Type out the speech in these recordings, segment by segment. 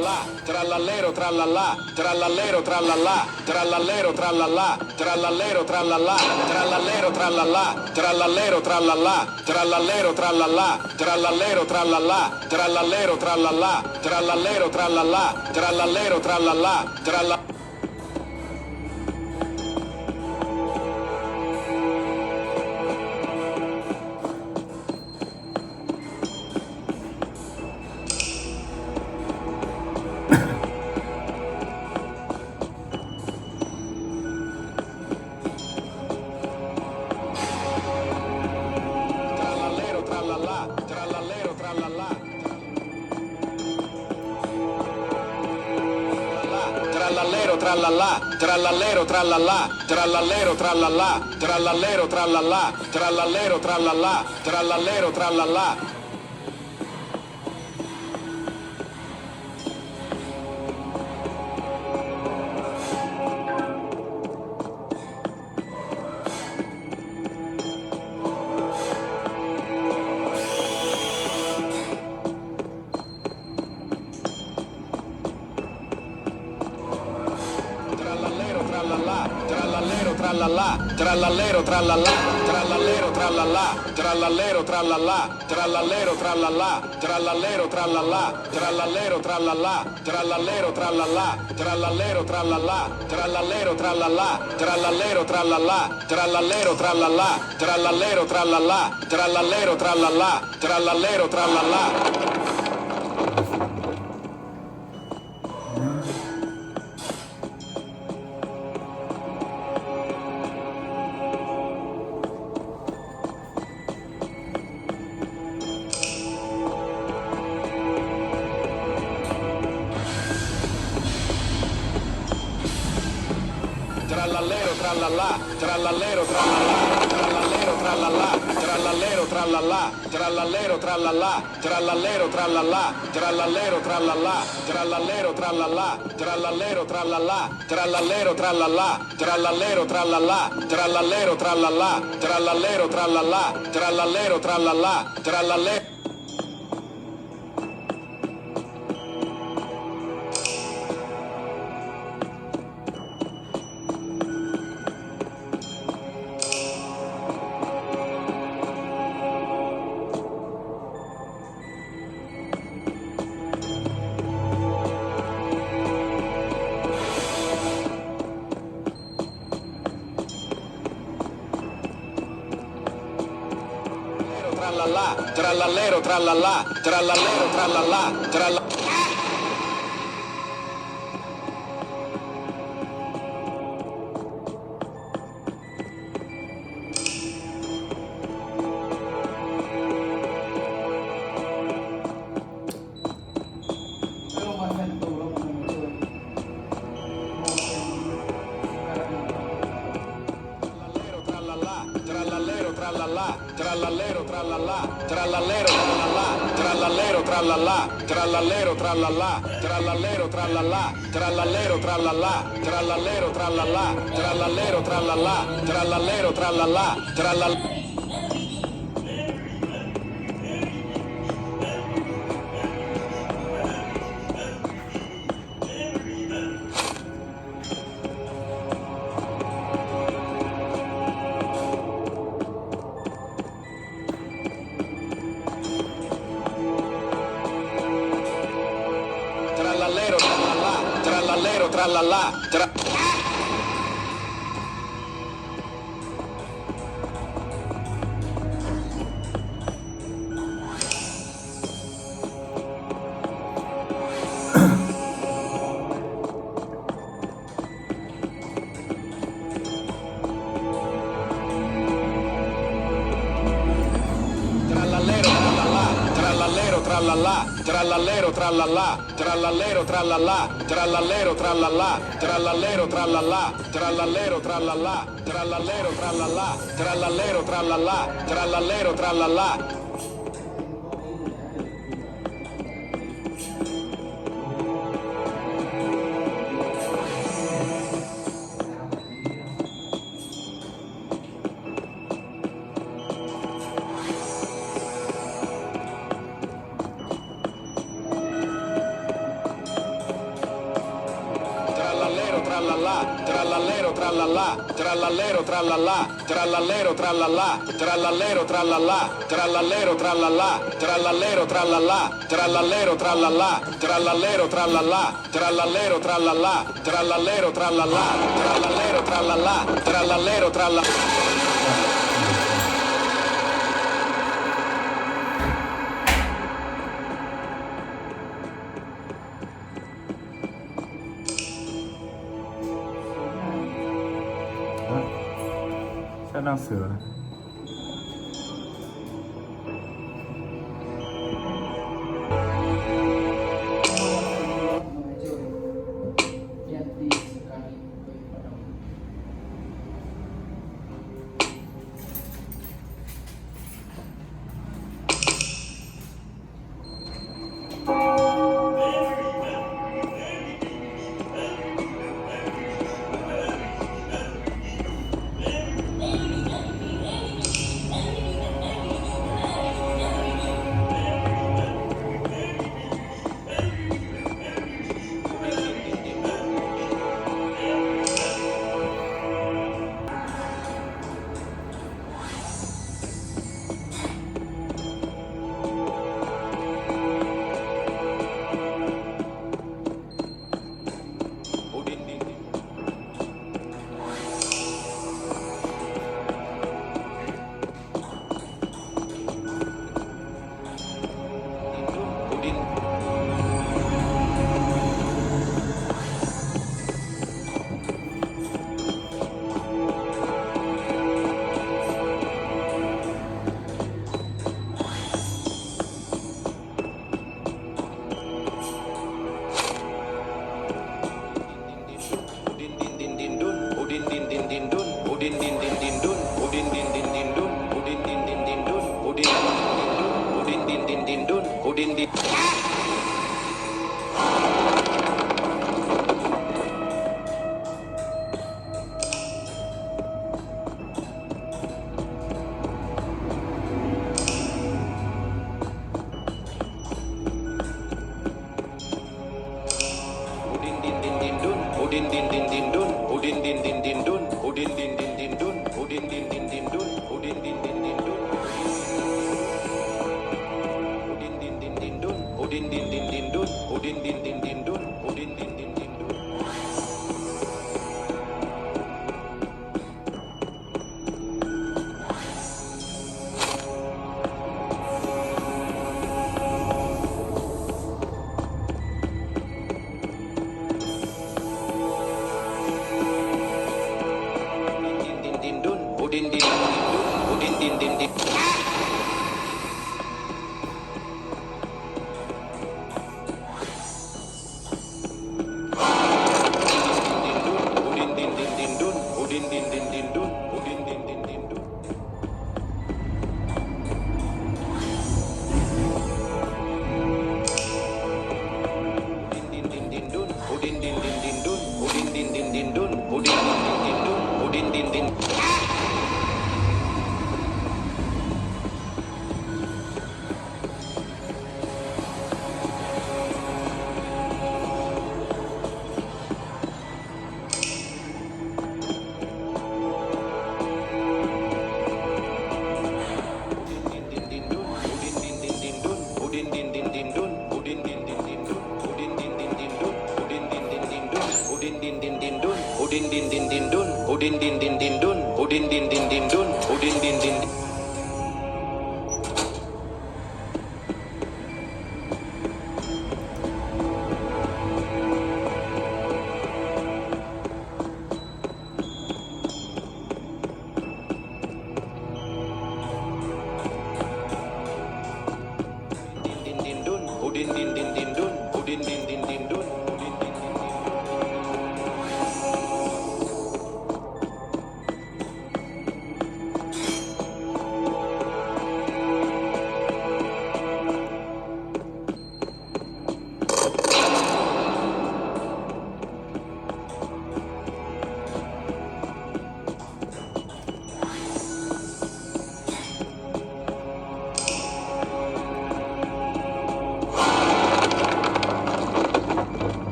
trallallà, trallallero trallallà, trallallero trallallà, trallallero trallallà, trallallero trallallà, trallallero trallallà, trallallero trallallà, trallallero trallallà, trallallero trallallà, trallallero trallallà, trallallero trallallà, trallallero trallallà, trallallero. Trallallero trallallà, trallallero trallallà, trallallero trallallà, trallallero trallallà, trallallero trallallà, trallallero trallallà. Trallallero trallallà, trallallero trallallà, trallallero trallallà, trallallero trallallà, trallallero trallallà, trallallero trallallà, trallallero trallallà, trallallero trallallà, trallallero trallallà, trallallero trallallà, trallallero trallallà, trallallero trallallà, trallallero trallallà, trallallero trallallà. Trallallero trallallà, trallallero trallallà, trallallero trallallà, trallallero trallallà, trallallero trallallà, trallallero trallallà, trallallero trallallà, trallallero trallallà, trallallero trallallà, trallallero trallallà, trallallero trallallà, trallallero trallallà, trallallero trallallà, trallallero trallallà, trallallero. Trallallero trallallà, trallallero trallallà, trallallero. Trallallero trallallà, trallallero trallallà, trallallero trallallà, trallallero trallallà, trallallero trallallà, trallallero trallallà, trallallero trallallà, trallallero trallallà, trallallero trallallà, trallallero. Trallallero trallallà, trallallero trallallà, trallallà, trallallero trallallà, trallallero trallallà, trallallero trallallà, trallallero trallallà, trallallero trallallà, trallallero trallallà, trallallero trallallà, trallallero trallallà. trallallero trallallà, trallallero trallallà, trallallero trallallà, trallallero trallallà, trallallero trallallà, trallallero trallallà, trallallero trallallà, trallallero trallallà, trallallero trallallà, trallallero trallallà, trallallero trallallà, trallallero trallallà.ใช่หนังสือ Jati sekali padamu. Udin din din din dun, udin din din din dun, udin din din din dun, udin din din din dun, udin din din din dun, udin din din din dun, udin din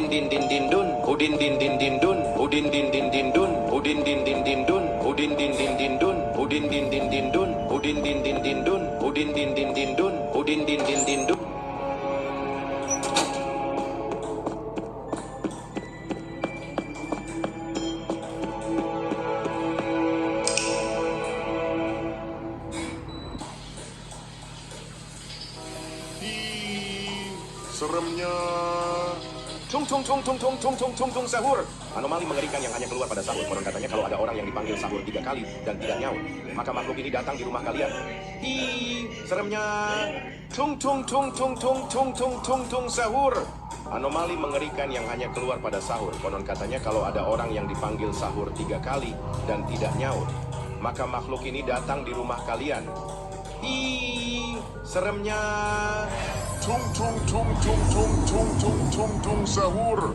Udin din din din dun, udin din din din dun, udin din din din dun, udin din din din dun, udin din din din dun, udin din din din dun, udin din din din dun, udin din din din dun, udin din din din dun. Seremnya. Tung tung tung tung tung tung tung tung tung sahur. Anomali mengerikan yang hanya keluar pada sahur. Konon katanya kalau ada orang yang dipanggil sahur 3 kali dan tidak nyaut, maka makhluk ini datang di rumah kalian. Seremnya. Tung tung tung tung tung tung tung tung tung sahur. Anomali mengerikan yang hanya keluar pada sahur. Konon katanya kalau ada orang yang dipanggil sahur 3 kali dan tidak nyaut, maka makhluk ini datang di rumah kalian. Seremnya. Tung tung tung tung tung tung tung tung tung sahur.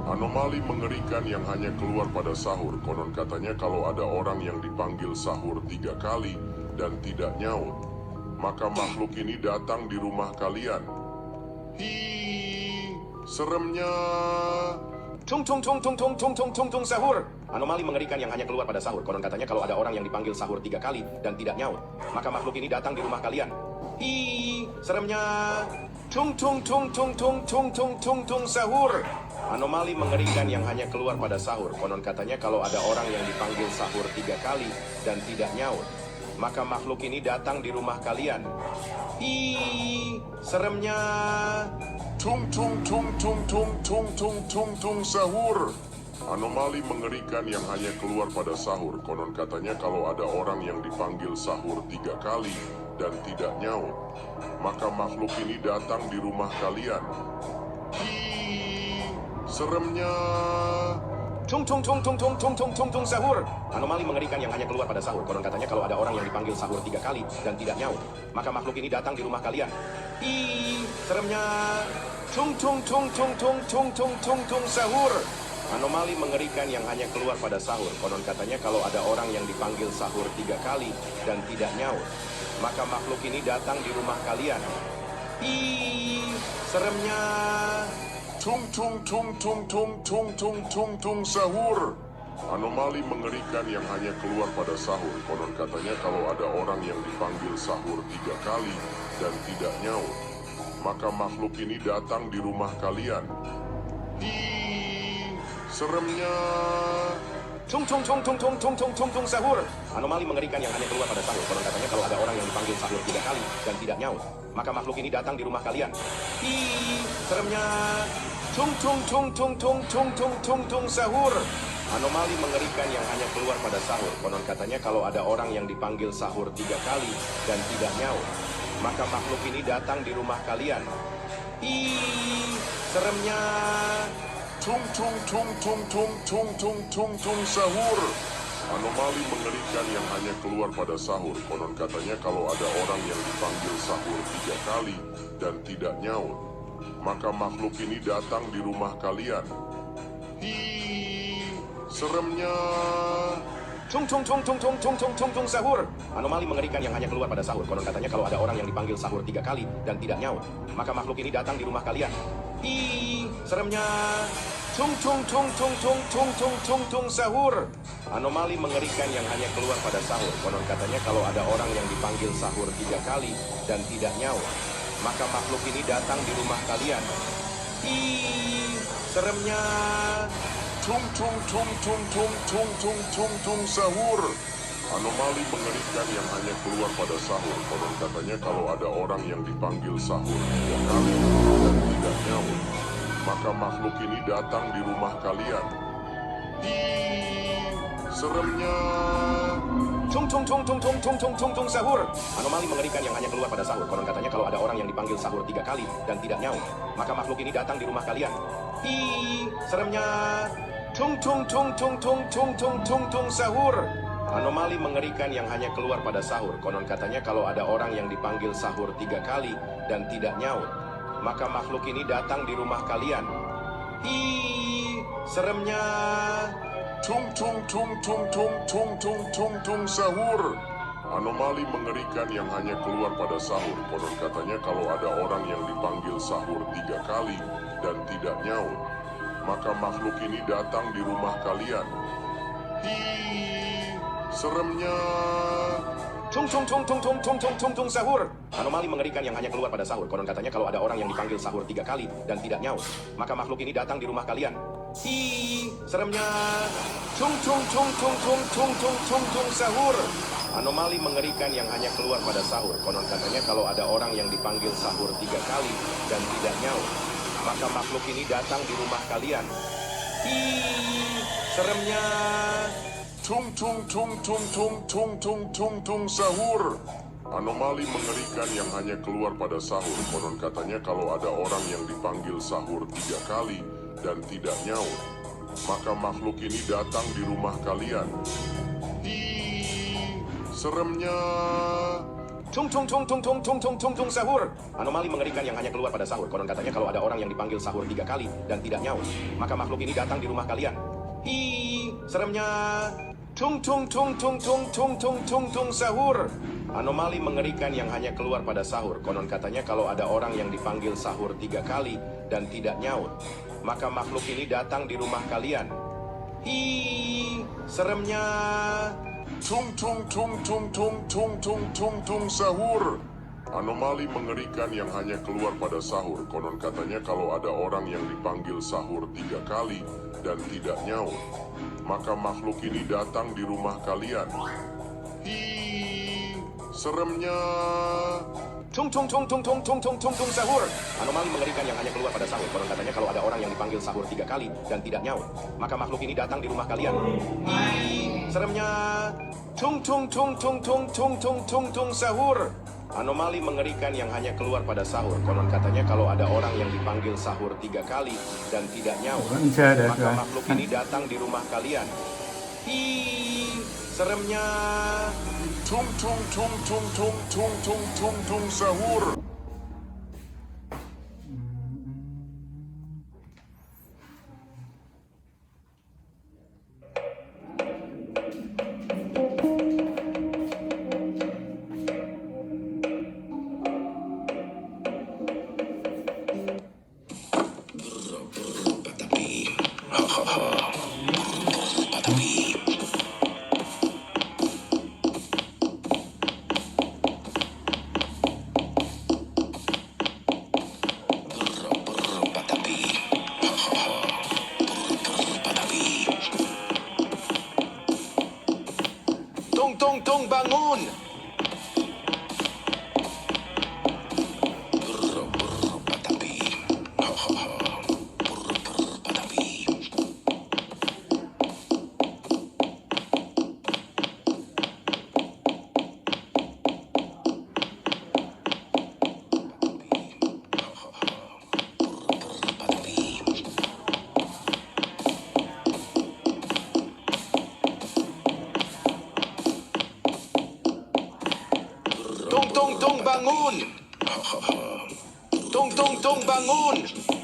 Anomali mengerikan yang hanya keluar pada sahur. Konon katanya kalau ada orang yang dipanggil sahur 3 kali dan tidak nyaut, maka makhluk ini datang di rumah kalian. Seremnya. Tung tung tung tung tung tung tung tung tung sahur. Anomali mengerikan yang hanya keluar pada sahur. Konon katanya kalau ada orang yang dipanggil sahur 3 kali dan tidak nyaut, maka makhluk ini datang di rumah kalian. Seremnya. Tung tung tung tung tung tung tung tung tung sahur. Anomali mengerikan yang hanya keluar pada sahur. Konon katanya kalau ada orang yang dipanggil sahur 3 kali dan tidak nyaut, maka makhluk ini datang di rumah kalian. Seremnya. Tung tung tung tung tung tung tung tung tung sahur. Anomali mengerikan yang hanya keluar pada sahur. Konon katanya kalau ada orang yang dipanggil sahur 3 kali dan tidak nyaut, maka makhluk ini datang di rumah kalian. Seremnya. Tung tung tung tung tung tung tung tung tung sahur. Anomali mengerikan yang hanya keluar pada sahur. Konon katanya kalau ada orang yang dipanggil sahur 3 kali dan tidak nyaut, maka makhluk ini datang di rumah kalian. Seremnya. Tung tung tung tung tung tung tung tung tung sahur. Anomali mengerikan yang hanya keluar pada sahur. Konon katanya kalau ada orang yang dipanggil sahur 3 kali dan tidak nyaut, maka makhluk ini datang di rumah kalian. Seremnya. Tung tung tung tung tung tung tung tung tung sahur. Anomali mengerikan yang hanya keluar pada sahur. Konon katanya kalau ada orang yang dipanggil sahur 3 kali dan tidak nyaut, maka makhluk ini datang di rumah kalian. Seremnya. Tung tung tung tung tung tung tung tung tung sahur. Anomali mengerikan yang hanya keluar pada sahur. Konon katanya kalau ada orang yang dipanggil sahur 3 kali dan tidak nyaut, maka makhluk ini datang di rumah kalian. Seremnya. Tung tung tung tung tung tung tung tung tung sahur. Anomali mengerikan yang hanya keluar pada sahur. Konon katanya kalau ada orang yang dipanggil sahur 3 kali dan tidak nyaut, maka makhluk ini datang di rumah kalian. Seremnya. Tung tung tung tung tung tung tung tung tung sahur. Anomali mengerikan yang hanya keluar pada sahur. Konon katanya kalau ada orang yang dipanggil sahur 3 kali dan tidak nyaut, maka makhluk ini datang di rumah kalian. Seremnya. Tung tung tung tung tung tung tung tung tung sahur. Anomali mengerikan yang hanya keluar pada sahur. Konon katanya kalau ada orang yang dipanggil sahur 3 kali dan tidak nyaut, maka makhluk ini datang di rumah kalian. Seremnya. Tung tung tung tung tung tung tung tung tung sahur. Anomali mengerikan yang hanya keluar pada sahur. Konon katanya kalau ada orang yang dipanggil sahur 3 kali dan tidak nyaut, maka makhluk ini datang di rumah kalian. Seremnya. Tung tung tung tung tung tung tung tung tung sahur. Anomali mengerikan yang hanya keluar pada sahur. Konon katanya kalau ada orang yang dipanggil sahur 3 kali dan tidak nyaut, maka makhluk ini datang di rumah kalian. Seremnya. Tung tung tung tung tung tung tung tung tung sahur. Anomali mengerikan yang hanya keluar pada sahur. Konon katanya kalau ada orang yang dipanggil sahur 3 kali dan tidak nyaut, maka makhluk ini datang di rumah kalian. Seremnya. Tung tung tung tung tung tung tung tung tung sahur. Anomali mengerikan yang hanya keluar pada sahur. Konon katanya kalau ada orang yang dipanggil sahur 3 kali dan tidak nyaut, maka makhluk ini datang di rumah kalian. Seremnya. Tung tung tung tung tung tung tung tung tung sahur. Anomali mengerikan yang hanya keluar pada sahur. Konon katanya kalau ada orang yang dipanggil sahur 3 kali dan tidak nyaut, maka makhluk ini datang di rumah kalian. Hi, seremnya. Tung sahur. Anomali mengerikan yang hanya keluar pada sahur. Konon katanya kalau ada orang yang dipanggil sahur 3 kali dan tidak nyaut, maka makhluk ini datang di rumah kalian. Hi, seremnya. Tung sahur. Anomali mengerikan yang hanya keluar pada sahur. Konon katanya kalau ada orang yang dipanggil sahur 3 kali dan tidak nyaut, maka makhluk ini datang di rumah kalian. Hi, seremnya. Tung sahur. Anomali mengerikan yang hanya keluar pada sahur. Konon katanya kalau ada orang yang dipanggil sahur 3 kali dan tidak nyaut, maka makhluk ini datang di rumah kalian. Hi, seremnya. Tung sahur. Anomali mengerikan yang hanya keluar pada sahur. Konon katanya kalau ada orang yang dipanggil sahur 3 kali dan tidak nyaut, maka makhluk ini datang di rumah kalian. Hi, seremnya. Tung sahur. Anomali mengerikan yang hanya keluar pada sahur. Konon katanya kalau ada orang yang dipanggil sahur 3 kali dan tidak nyaut, maka makhluk ini datang di rumah kalian. Hi, seremnya. Tung sahur. Anomali mengerikan yang hanya keluar pada sahur. Konon katanya kalau ada orang yang dipanggil sahur 3 kali dan tidak nyaut, maka makhluk ini datang di rumah kalian. Hi, seremnya. Tung sahur. Anomali mengerikan yang hanya keluar pada sahur. Konon katanya kalau ada orang yang dipanggil sahur 3 kali dan tidak nyaut, maka makhluk ini datang di rumah kalian. Hi, seremnya. Tung sahur. Anomali mengerikan yang hanya keluar pada sahur. Konon katanya kalau ada orang yang dipanggil sahur 3 kali dan tidak nyaut, maka makhluk ini datang di rumah kalian. Hi, seremnya. Tung sahur. Tung bangun. Tung bangun. Tung bangun.